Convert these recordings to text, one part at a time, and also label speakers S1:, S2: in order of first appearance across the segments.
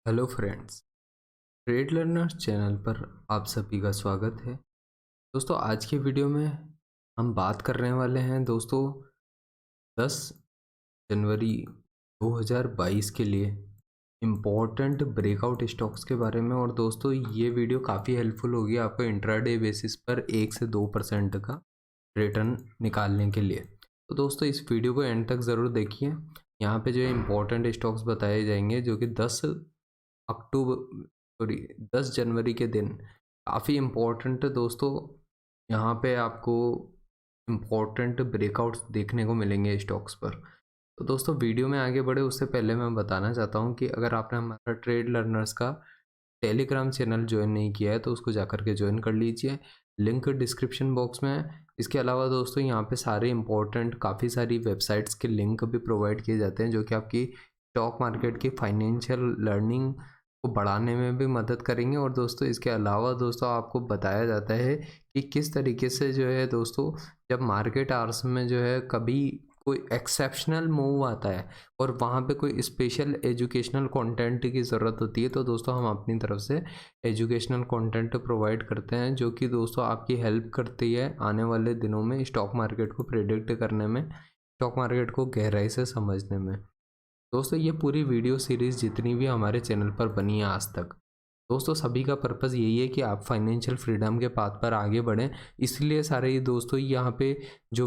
S1: Hello friends, trade learners channel पर आप सभी का स्वागत है। दोस्तों, आज की वीडियो में हम बात करने वाले हैं दोस्तों 10 जनवरी 2022 के लिए इम्पोर्टेंट ब्रेकआउट स्टॉक्स के बारे में। और दोस्तों, ये वीडियो काफ़ी हेल्पफुल होगी आपको इंट्राडे बेसिस पर 1 से 2% का रिटर्न निकालने के लिए। तो दोस्तों, इस वीडियो को एंड तक ज़रूर देखिए। यहाँ पे जो इम्पोर्टेंट स्टॉक्स बताए जाएंगे जो कि 10 जनवरी के दिन काफ़ी इम्पोर्टेंट है दोस्तों। यहाँ पे आपको इम्पोर्टेंट ब्रेकआउट्स देखने को मिलेंगे स्टॉक्स पर। तो दोस्तों, वीडियो में आगे बढ़े उससे पहले मैं बताना चाहता हूँ कि अगर आपने हमारा ट्रेड लर्नर्स का टेलीग्राम चैनल ज्वाइन नहीं किया है तो उसको जाकर के ज्वाइन कर लीजिए, लिंक डिस्क्रिप्शन बॉक्स में है। इसके अलावा दोस्तों, यहाँ पे सारे इंपॉर्टेंट काफ़ी सारी वेबसाइट्स के लिंक भी प्रोवाइड किए जाते हैं जो कि आपकी स्टॉक मार्केट की फाइनेंशियल लर्निंग को बढ़ाने में भी मदद करेंगे। और दोस्तों, इसके अलावा दोस्तों आपको बताया जाता है कि किस तरीके से जो है दोस्तों, जब मार्केट आवर्स में जो है कभी कोई एक्सेप्शनल मूव आता है और वहाँ पे कोई स्पेशल एजुकेशनल कंटेंट की ज़रूरत होती है तो दोस्तों हम अपनी तरफ से एजुकेशनल कंटेंट प्रोवाइड करते हैं जो कि दोस्तों आपकी हेल्प करती है आने वाले दिनों में स्टॉक मार्केट को प्रेडिक्ट करने में, स्टॉक मार्केट को गहराई से समझने में। दोस्तों, ये पूरी वीडियो सीरीज़ जितनी भी हमारे चैनल पर बनी है आज तक, दोस्तों सभी का पर्पज़ यही है कि आप फाइनेंशियल फ्रीडम के पाथ पर आगे बढ़ें। इसलिए सारे ये दोस्तों यहाँ पे जो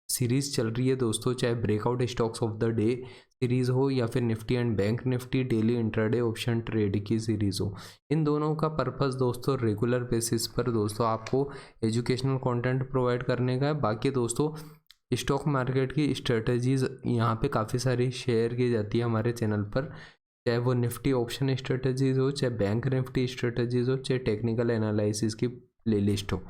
S1: सीरीज़ चल रही है दोस्तों, चाहे breakout stocks of the day series हो या फिर Nifty and bank Nifty daily intraday option trade की सीरीज़ हो, इन दोनों का पर्पज़ दोस्तों रेगुलर बेसिस पर दोस्तों आपको एजुकेशनल कंटेंट प्रोवाइड करने का है। बाकी दोस्तों, स्टॉक मार्केट की स्ट्रेटजीज़ यहाँ पे काफ़ी सारी शेयर की जाती है हमारे चैनल पर, चाहे वो निफ्टी ऑप्शन स्ट्रेटजीज़ हो, चाहे बैंक निफ्टी स्ट्रेटजीज़ हो, चाहे टेक्निकल एनालिसिस की प्लेलिस्ट हो।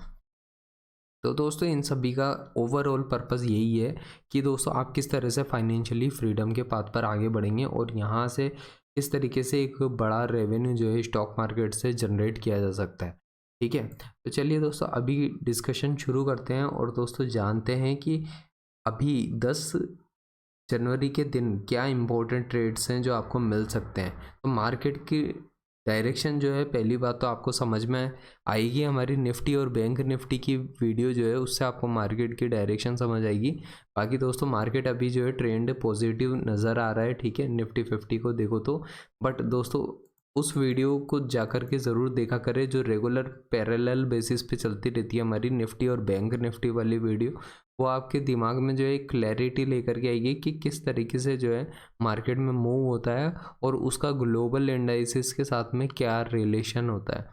S1: तो दोस्तों, इन सभी का ओवरऑल पर्पज़ यही है कि दोस्तों आप किस तरह से फाइनेंशियली फ्रीडम के पाथ पर आगे बढ़ेंगे और यहाँ से किस तरीके से एक बड़ा रेवेन्यू जो है स्टॉक मार्केट से जनरेट किया जा सकता है। ठीक है, तो चलिए दोस्तों अभी डिस्कशन शुरू करते हैं और दोस्तों जानते हैं कि अभी 10 जनवरी के दिन क्या इंपॉर्टेंट ट्रेड्स हैं जो आपको मिल सकते हैं। तो मार्केट की डायरेक्शन जो है, पहली बात तो आपको समझ में आएगी हमारी निफ्टी और बैंक निफ्टी की वीडियो जो है उससे आपको मार्केट की डायरेक्शन समझ आएगी। बाकी दोस्तों, मार्केट अभी जो है ट्रेंड पॉजिटिव नज़र आ रहा है, ठीक है, निफ्टी 50 को देखो तो। बट दोस्तों, उस वीडियो को जाकर के ज़रूर देखा करें जो रेगुलर पैरेलल बेसिस पे चलती रहती है हमारी निफ्टी और बैंक निफ्टी वाली वीडियो। वो आपके दिमाग में जो है क्लैरिटी लेकर के आएगी कि किस तरीके से जो है मार्केट में मूव होता है और उसका ग्लोबल इंडाइसिस के साथ में क्या रिलेशन होता है।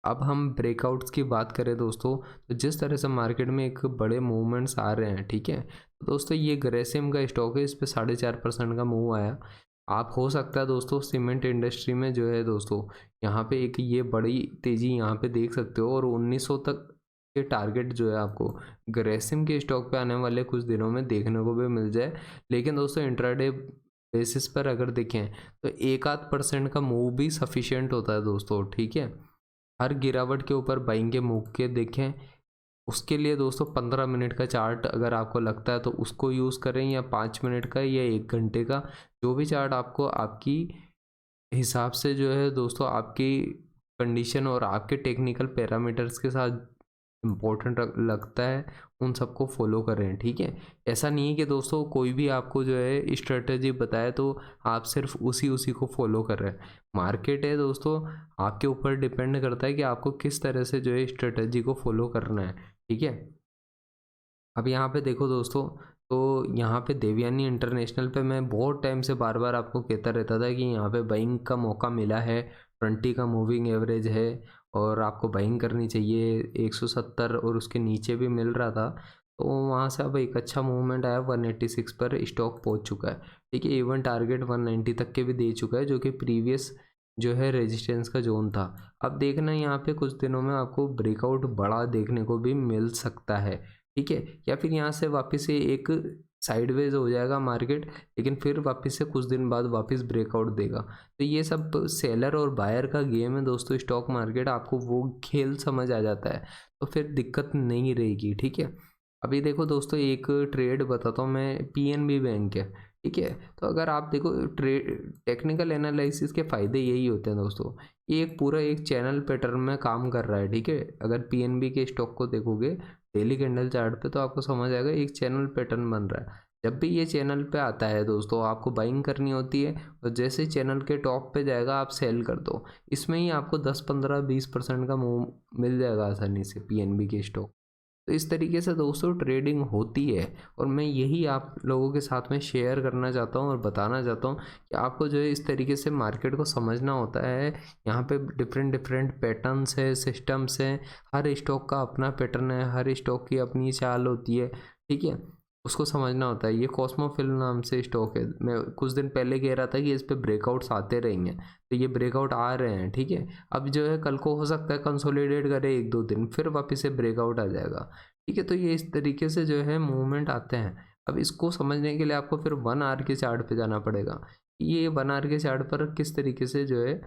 S1: अब हम ब्रेकआउट्स की बात करें दोस्तों, तो जिस तरह से मार्केट में एक बड़े मूवमेंट्स आ रहे हैं, ठीक है, तो दोस्तों ये ग्रेसिम का स्टॉक है, इस पर 4.5% का मूव आया। आप हो सकता है दोस्तों सीमेंट इंडस्ट्री में जो है दोस्तों यहाँ पे एक ये बड़ी तेज़ी यहाँ पे देख सकते हो और 1900 तक के टारगेट जो है आपको ग्रेसिम के स्टॉक पे आने वाले कुछ दिनों में देखने को भी मिल जाए। लेकिन दोस्तों, इंट्राडे बेसिस पर अगर देखें तो 1-8% का मूव भी सफिशिएंट होता है दोस्तों, ठीक है। हर गिरावट के ऊपर बाइंग के मूव के देखें, उसके लिए दोस्तों 15 मिनट का चार्ट अगर आपको लगता है तो उसको यूज़ करें, या 5 मिनट का या 1 घंटे का, जो भी चार्ट आपको आपकी हिसाब से जो है दोस्तों आपकी कंडीशन और आपके टेक्निकल पैरामीटर्स के साथ इम्पोर्टेंट लगता है, उन सबको फॉलो करें, ठीक है। ऐसा नहीं है कि दोस्तों कोई भी आपको जो है स्ट्रेटजी बताए तो आप सिर्फ उसी उसी को फॉलो कर रहे हैं। मार्केट है दोस्तों, आपके ऊपर डिपेंड करता है कि आपको किस तरह से जो है स्ट्रेटजी को फॉलो करना है, ठीक है। अब यहाँ पे देखो दोस्तों, तो यहाँ पे देवयानी इंटरनेशनल पे मैं बहुत टाइम से बार बार आपको कहता रहता था कि यहाँ पे बाइंग का मौका मिला है, 20 का मूविंग एवरेज है और आपको बाइंग करनी चाहिए। 170 और उसके नीचे भी मिल रहा था, तो वहाँ से अब एक अच्छा मूवमेंट आया, 186 पर स्टॉक पहुँच चुका है, ठीक है। इवन टारगेट 190 तक के भी दे चुका है जो कि प्रीवियस जो है रेजिस्टेंस का जोन था। अब देखना यहाँ पे कुछ दिनों में आपको ब्रेकआउट बड़ा देखने को भी मिल सकता है, ठीक है, या फिर यहाँ से वापस से एक साइडवेज हो जाएगा मार्केट, लेकिन फिर वापस से कुछ दिन बाद वापस ब्रेकआउट देगा। तो ये सब सेलर और बायर का गेम है दोस्तों, स्टॉक मार्केट आपको वो खेल समझ आ जाता है तो फिर दिक्कत नहीं रहेगी, ठीक है। अभी देखो दोस्तों, एक ट्रेड बताता हूँ मैं, पीएनबी बैंक है, ठीक है। तो अगर आप देखो टेक्निकल एनालिसिस के फ़ायदे यही होते हैं दोस्तों, ये एक पूरा एक चैनल पैटर्न में काम कर रहा है, ठीक है। अगर पीएनबी के स्टॉक को देखोगे डेली कैंडल चार्ट पे तो आपको समझ आएगा एक चैनल पैटर्न बन रहा है। जब भी ये चैनल पे आता है दोस्तों आपको बाइंग करनी होती है, और जैसे ही चैनल के टॉप पे जाएगा आप सेल कर दो। इसमें ही आपको 10-15-20% का मूव मिल जाएगा आसानी से पीएनबी के स्टॉक। तो इस तरीके से दोस्तों ट्रेडिंग होती है, और मैं यही आप लोगों के साथ में शेयर करना चाहता हूँ और बताना चाहता हूँ कि आपको जो है इस तरीके से मार्केट को समझना होता है। यहाँ पे डिफरेंट डिफरेंट पैटर्न्स है, सिस्टम्स हैं, हर स्टॉक का अपना पैटर्न है, हर स्टॉक की अपनी चाल होती है, ठीक है। उसको समझना होता है। ये कॉस्मोफिल नाम से स्टॉक है, मैं कुछ दिन पहले कह रहा था कि इस पर ब्रेकआउट्स आते रहेंगे, तो ये ब्रेकआउट आ रहे हैं, ठीक है। अब जो है कल को हो सकता है कंसोलिडेट करे 1-2 दिन, फिर वापस से ब्रेकआउट आ जाएगा, ठीक है। तो ये इस तरीके से जो है मूवमेंट आते हैं। अब इसको समझने के लिए आपको फिर 1 आवर के चार्ट पे जाना पड़ेगा। ये 1 आवर के चार्ट पर किस तरीके से जो है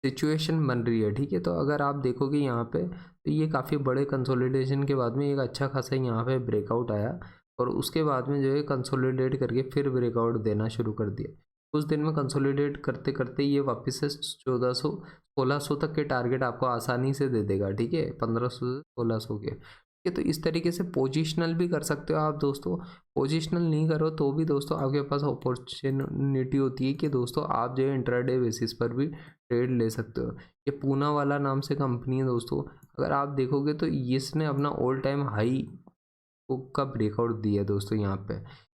S1: सिचुएशन बन रही है, ठीक है। तो अगर आप देखोगे यहाँ पे तो ये काफ़ी बड़े कंसोलिडेशन के बाद में एक अच्छा खासा यहाँ पे ब्रेकआउट आया, और उसके बाद में जो है कंसोलिडेट करके फिर ब्रेकआउट देना शुरू कर दिया। कुछ दिन में कंसोलिडेट करते करते ये वापस से 1400-1600 तक के टारगेट आपको आसानी से दे देगा, ठीक है, 1500 से 1600 के, ठीक है। तो इस तरीके से पोजिशनल भी कर सकते हो आप दोस्तों। पोजिशनल नहीं करो तो भी दोस्तों आपके पास अपॉर्चुनिटी होती है कि दोस्तों आप जो है इंट्राडे बेसिस पर भी ट्रेड ले सकते हो। ये पूना वाला नाम से कंपनी है दोस्तों, अगर आप देखोगे तो इसने अपना ऑल टाइम हाई का ब्रेकआउट दिया है दोस्तों। यहाँ पे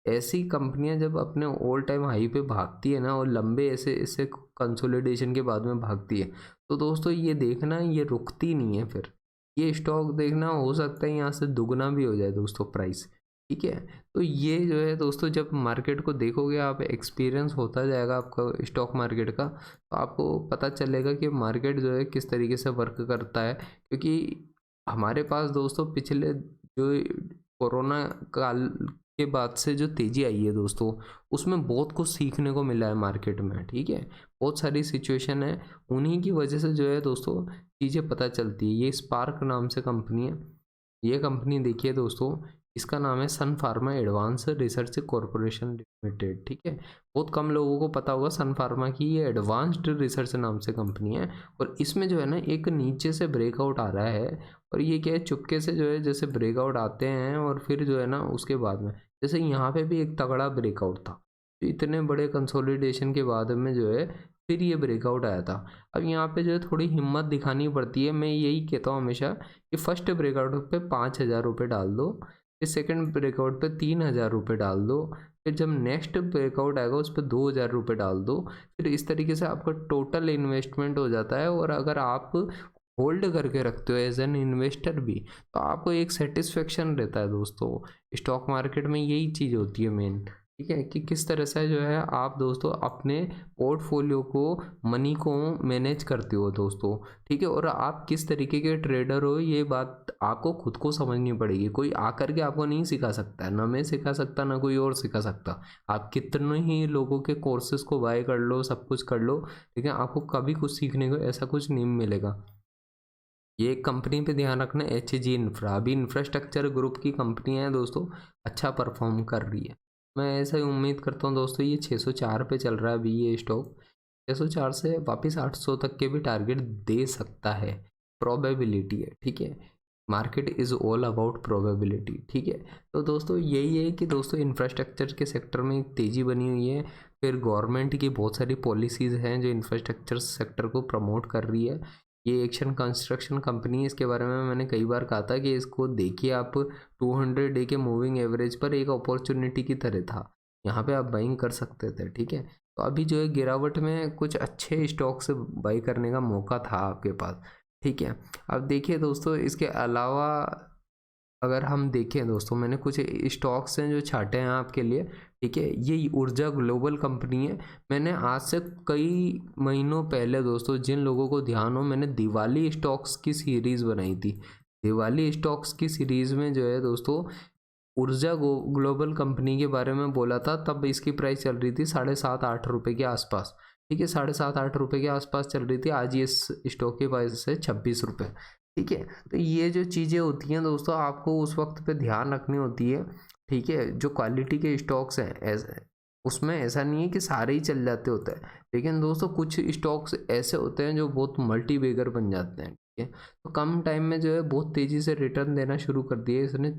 S1: ऐसी कंपनियां जब अपने ऑल टाइम हाई पे भागती है ना, और लंबे ऐसे कंसोलिडेशन के बाद में भागती है, तो दोस्तों ये देखना ये रुकती नहीं है। फिर ये स्टॉक देखना हो सकता है यहाँ से दुगना भी हो जाए दोस्तों प्राइस, ठीक है। तो ये जो है दोस्तों जब मार्केट को देखोगे आप, एक्सपीरियंस होता जाएगा आपका स्टॉक मार्केट का, तो आपको पता चलेगा कि मार्केट जो है किस तरीके से वर्क करता है। क्योंकि हमारे पास दोस्तों पिछले जो कोरोना काल के बाद से जो तेज़ी आई है दोस्तों, उसमें बहुत कुछ सीखने को मिला है मार्केट में, ठीक है। बहुत सारी सिचुएशन है, उन्हीं की वजह से जो है दोस्तों चीज़ें पता चलती है। ये स्पार्क नाम से कंपनी है, ये कंपनी देखिए दोस्तों, इसका नाम है Sun Pharma Advance Research Corporation Limited, ठीक है। बहुत कम लोगों को पता होगा सन फार्मा की ये एडवांस्ड रिसर्च नाम से कंपनी है, और इसमें जो है ना एक नीचे से ब्रेकआउट आ रहा है, और ये क्या है चुपके से जो है जैसे ब्रेकआउट आते हैं, और फिर जो है ना उसके बाद में जैसे यहाँ पे भी एक तगड़ा ब्रेकआउट था, तो इतने बड़े कंसोलिडेशन के बाद में जो है फिर ये ब्रेकआउट आया था। अब यहाँ पे जो है थोड़ी हिम्मत दिखानी पड़ती है। मैं यही कहता हूँ हमेशा कि फर्स्ट ब्रेकआउट पे 5,000 रुपये डाल दो, फिर सेकंड ब्रेकआउट पे 3,000 रुपये डाल दो, फिर जब नेक्स्ट ब्रेकआउट आएगा उस पर 2,000 रुपये डाल दो। फिर इस तरीके से आपका टोटल इन्वेस्टमेंट हो जाता है। और अगर आप होल्ड करके रखते हो एज एन इन्वेस्टर भी, तो आपको एक सेटिस्फेक्शन रहता है दोस्तों। स्टॉक मार्केट में यही चीज़ होती है मेन, ठीक है, कि किस तरह से जो है आप दोस्तों अपने पोर्टफोलियो को, मनी को मैनेज करते हो दोस्तों, ठीक है। और आप किस तरीके के ट्रेडर हो ये बात आपको खुद को समझनी पड़ेगी। कोई आकर के आपको नहीं सिखा सकता है, ना मैं सिखा सकता ना कोई और सिखा सकता। आप कितने ही लोगों के कोर्सेज को बाय कर लो, सब कुछ कर लो, ठीक है, आपको कभी कुछ सीखने को ऐसा कुछ नहीं मिलेगा। ये एक कंपनी पे ध्यान रखना, HG इंफ्रा अभी इंफ्रास्ट्रक्चर ग्रुप की कंपनी है दोस्तों, अच्छा परफॉर्म कर रही है। मैं ऐसा ही उम्मीद करता हूँ दोस्तों। ये 604 पे चल रहा है अभी ये स्टॉक, 604 से वापस 800 तक के भी टारगेट दे सकता है, प्रोबेबिलिटी है, ठीक है। Market is all about probability, ठीक है। तो दोस्तों यही है कि दोस्तों इंफ्रास्ट्रक्चर के सेक्टर में एक तेज़ी बनी हुई है। फिर गवर्नमेंट की बहुत सारी पॉलिसीज़ हैं जो इंफ्रास्ट्रक्चर सेक्टर को प्रमोट कर रही है। ये एक्शन कंस्ट्रक्शन कंपनी है, इसके बारे में मैंने कई बार कहा था कि इसको देखिए आप 200 डे के मूविंग एवरेज पर एक अपॉर्चुनिटी की तरह था, यहाँ पे आप बाइंग कर सकते थे, ठीक है। तो अभी जो है गिरावट में कुछ अच्छे स्टॉक से बाई करने का मौका था आपके पास, ठीक है। अब देखिए दोस्तों इसके अलावा अगर हम देखें दोस्तों, मैंने कुछ स्टॉक्स हैं जो छाटे हैं आपके लिए, ठीक है। ये ऊर्जा ग्लोबल कंपनी है। मैंने आज से कई महीनों पहले दोस्तों, जिन लोगों को ध्यान हो, मैंने दिवाली स्टॉक्स की सीरीज़ बनाई थी। दिवाली स्टॉक्स की सीरीज़ में जो है दोस्तों ऊर्जा ग्लोबल कंपनी के बारे में बोला था। तब इसकी प्राइस चल रही थी 7.5-8 रुपये के आसपास, ठीक है, 7.5-8 रुपये के आसपास चल रही थी। आज ये स्टॉक की प्राइस है 26 रुपये, ठीक है। तो ये जो चीज़ें होती हैं दोस्तों आपको उस वक्त पे ध्यान रखनी होती है। ठीक है, जो क्वालिटी के स्टॉक्स हैं ऐसे, उसमें ऐसा नहीं है कि सारे ही चल जाते होते हैं, लेकिन दोस्तों कुछ स्टॉक्स ऐसे होते हैं जो बहुत मल्टी बेगर बन जाते हैं। ठीक है, तो कम टाइम में जो है बहुत तेज़ी से रिटर्न देना शुरू कर दिए इसने।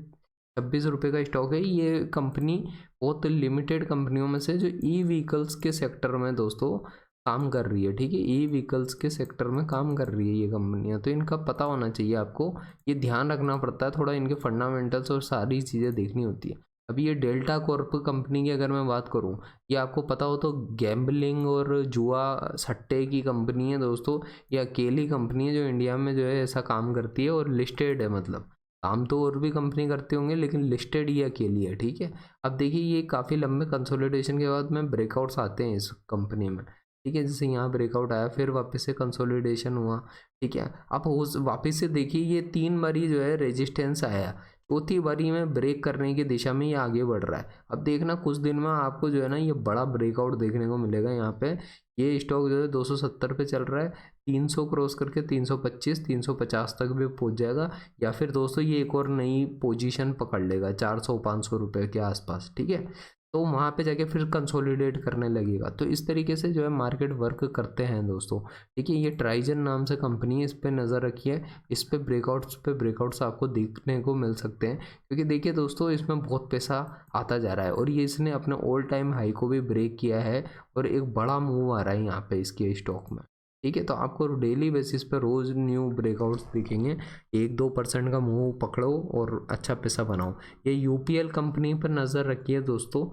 S1: 26 रुपये का स्टॉक है ये कंपनी, बहुत लिमिटेड कंपनियों में से जो ई व्हीकल्स के सेक्टर में दोस्तों काम कर रही है। ठीक है, ई व्हीकल्स के सेक्टर में काम कर रही है ये कंपनियां, तो इनका पता होना चाहिए आपको, ये ध्यान रखना पड़ता है थोड़ा, इनके फंडामेंटल्स और सारी चीज़ें देखनी होती है। अभी ये डेल्टा कॉर्प कंपनी की अगर मैं बात करूं, ये आपको पता हो तो गैम्बलिंग और जुआ सट्टे की कंपनी है दोस्तों। ये अकेली कंपनी है जो इंडिया में जो है ऐसा काम करती है और लिस्टेड है, मतलब काम तो और भी कंपनी करते होंगे लेकिन लिस्टेड ये अकेली है। ठीक है, अब देखिए ये काफ़ी लंबे कंसोलिडेशन के बाद में ब्रेकआउट्स आते हैं इस कंपनी में। ठीक है, जैसे यहाँ ब्रेकआउट आया, फिर वापस से कंसोलिडेशन हुआ। ठीक है, अब उस वापस से देखिए ये 3 बारी जो है रेजिस्टेंस आया, चौथी बारी में ब्रेक करने की दिशा में ये आगे बढ़ रहा है। अब देखना कुछ दिन में आपको जो है ना ये बड़ा ब्रेकआउट देखने को मिलेगा। यहाँ पे ये स्टॉक जो है 270 पे चल रहा है, 300 क्रॉस करके 325 350 तक भी पहुंच जाएगा, या फिर दोस्तों ये एक और नई पोजीशन पकड़ लेगा 400-500 रुपये के आसपास। ठीक है, तो वहाँ पे जाके फिर कंसोलिडेट करने लगेगा। तो इस तरीके से जो है मार्केट वर्क करते हैं दोस्तों। ठीक है, ये ट्राइजन नाम से कंपनी है, इस पर नज़र रखिए, इस पे ब्रेकआउट्स आपको देखने को मिल सकते हैं, क्योंकि देखिए दोस्तों इसमें बहुत पैसा आता जा रहा है और ये इसने अपने ऑल टाइम हाई को भी ब्रेक किया है और एक बड़ा मूव आ रहा है यहाँ पे इसके स्टॉक में। ठीक है, तो आपको डेली बेसिस पे रोज़ न्यू ब्रेकआउट्स दिखेंगे, 1-2% का मूव पकड़ो और अच्छा पैसा बनाओ। ये यूपीएल कंपनी पर नज़र रखिए दोस्तों,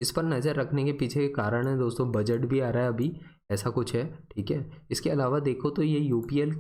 S1: इस पर नज़र रखने के पीछे के कारण है दोस्तों, बजट भी आ रहा है अभी, ऐसा कुछ है। ठीक है, इसके अलावा देखो तो ये यूपीएल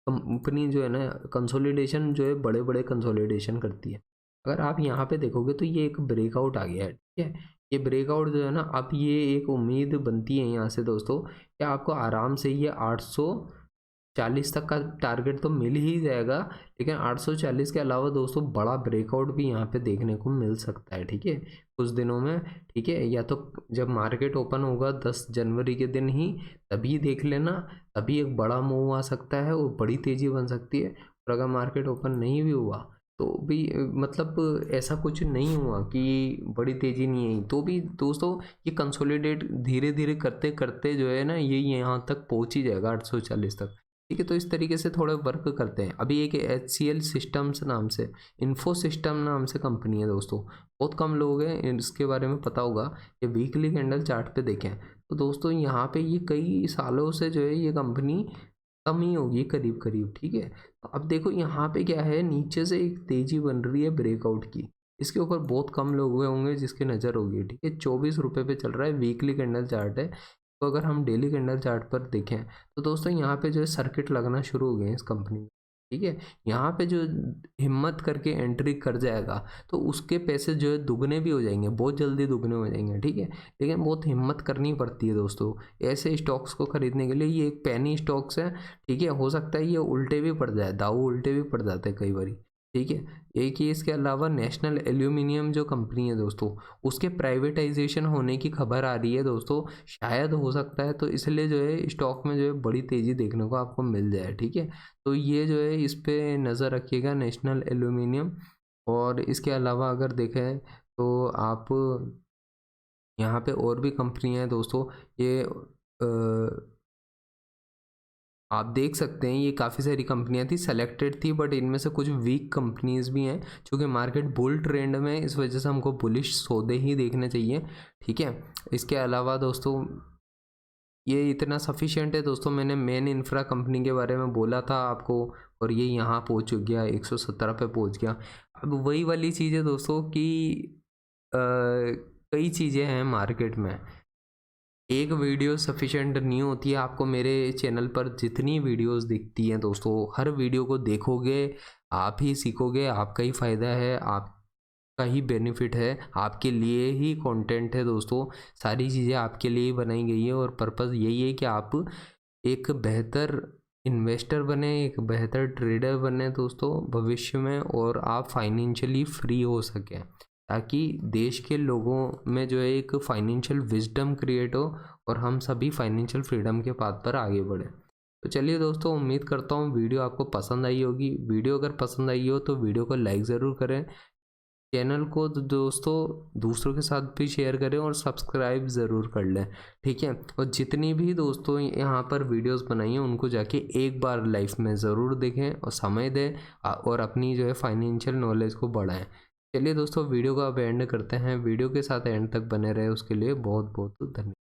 S1: कंपनी जो है ना कंसोलिडेशन जो है बड़े बड़े कंसोलिडेशन करती है। अगर आप यहाँ पे देखोगे तो ये एक ब्रेकआउट आ गया है। ठीक है, ये ब्रेकआउट जो है ना, अब ये एक उम्मीद बनती है यहाँ से दोस्तों कि आपको आराम से ये 840 तक का टारगेट तो मिल ही जाएगा, लेकिन 840 के अलावा दोस्तों बड़ा ब्रेकआउट भी यहाँ पे देखने को मिल सकता है। ठीक है, कुछ दिनों में। ठीक है, या तो जब मार्केट ओपन होगा 10 जनवरी के दिन ही, तभी देख लेना, तभी एक बड़ा मूव आ सकता है और बड़ी तेज़ी बन सकती है। और अगर मार्केट ओपन नहीं भी हुआ तो भी मतलब ऐसा कुछ नहीं हुआ कि बड़ी तेज़ी नहीं आई, तो भी दोस्तों ये कंसोलिडेट धीरे धीरे करते करते जो है ना ये यहाँ तक पहुँच ही जाएगा 840 तक। ठीक है, तो इस तरीके से थोड़ा वर्क करते हैं। अभी एक HCL सिस्टम्स नाम से, इन्फो सिस्टम नाम से कंपनी है दोस्तों, बहुत कम लोग हैं इसके बारे में पता होगा। ये वीकली कैंडल चार्ट पे देखें तो दोस्तों यहाँ पे ये कई सालों से जो है ये कंपनी कम ही होगी करीब करीब। ठीक है, तो अब देखो यहाँ पे क्या है, नीचे से एक तेजी बन रही है ब्रेकआउट की, इसके ऊपर बहुत कम लोग हुए होंगे जिसकी नज़र होगी। ठीक है, 24 रुपये पे चल रहा है, वीकली कैंडल चार्ट है। तो अगर हम डेली कैंडल चार्ट पर देखें तो दोस्तों यहाँ पे जो है सर्किट लगना शुरू हो गए हैं इस कंपनी में। ठीक है, यहाँ पे जो हिम्मत करके एंट्री कर जाएगा तो उसके पैसे जो है दुगने भी हो जाएंगे, बहुत जल्दी दुगने हो जाएंगे। ठीक है, लेकिन बहुत हिम्मत करनी पड़ती है दोस्तों ऐसे स्टॉक्स को खरीदने के लिए। ये एक पैनी स्टॉक्स है। ठीक है, हो सकता है ये उल्टे भी पड़ जाए, दाऊ उल्टे भी पड़ जाते हैं कई बार। ठीक है, एक ही इसके अलावा नेशनल एल्यूमिनियम जो कंपनी है दोस्तों, उसके प्राइवेटाइजेशन होने की खबर आ रही है दोस्तों, शायद हो सकता है, तो इसलिए जो है स्टॉक में जो है बड़ी तेज़ी देखने को आपको मिल जाए। ठीक है, तो ये जो है इस पे नज़र रखिएगा, नेशनल एल्यूमिनियम। और इसके अलावा अगर देखें तो आप यहाँ पे और भी कंपनियाँ हैं दोस्तों, ये आप देख सकते हैं ये काफ़ी सारी कंपनियां थी, सेलेक्टेड थी, बट इनमें से कुछ वीक कंपनीज भी हैं, क्योंकि मार्केट बुल ट्रेंड में, इस वजह से हमको बुलिश सौदे ही देखने चाहिए। ठीक है, इसके अलावा दोस्तों ये इतना सफिशिएंट है दोस्तों, मैंने मेन इंफ्रा कंपनी के बारे में बोला था आपको, और ये यहाँ पहुँच गया 117 पे पहुँच गया। अब वही वाली चीज़ है दोस्तों कि कई चीज़ें हैं मार्केट में, एक वीडियो सफिशेंट नहीं होती है। आपको मेरे चैनल पर जितनी वीडियोस दिखती हैं दोस्तों, हर वीडियो को देखोगे आप ही सीखोगे, आपका ही फ़ायदा है, आपका ही बेनिफिट है, आपके लिए ही कंटेंट है दोस्तों। सारी चीज़ें आपके लिए ही बनाई गई है और पर्पज़ यही है कि आप एक बेहतर इन्वेस्टर बने, एक बेहतर ट्रेडर बने दोस्तों भविष्य में, और आप फाइनेंशियली फ्री हो सकें, ताकि देश के लोगों में जो है एक फाइनेंशियल विजडम क्रिएट हो और हम सभी फाइनेंशियल फ्रीडम के पाथ पर आगे बढ़ें। तो चलिए दोस्तों, उम्मीद करता हूँ वीडियो आपको पसंद आई होगी। वीडियो अगर पसंद आई हो तो वीडियो को लाइक ज़रूर करें। चैनल को दोस्तों दूसरों के साथ भी शेयर करें और सब्सक्राइब ज़रूर कर लें, ठीक है। और जितनी भी दोस्तों यहाँ पर वीडियोस बनाई हैं उनको जाके एक बार लाइफ में ज़रूर देखें और समय दें और अपनी जो है फाइनेंशियल नॉलेज को बढ़ाएं। चलिए दोस्तों वीडियो का अब एंड करते हैं। वीडियो के साथ एंड तक बने रहे उसके लिए बहुत बहुत धन्यवाद।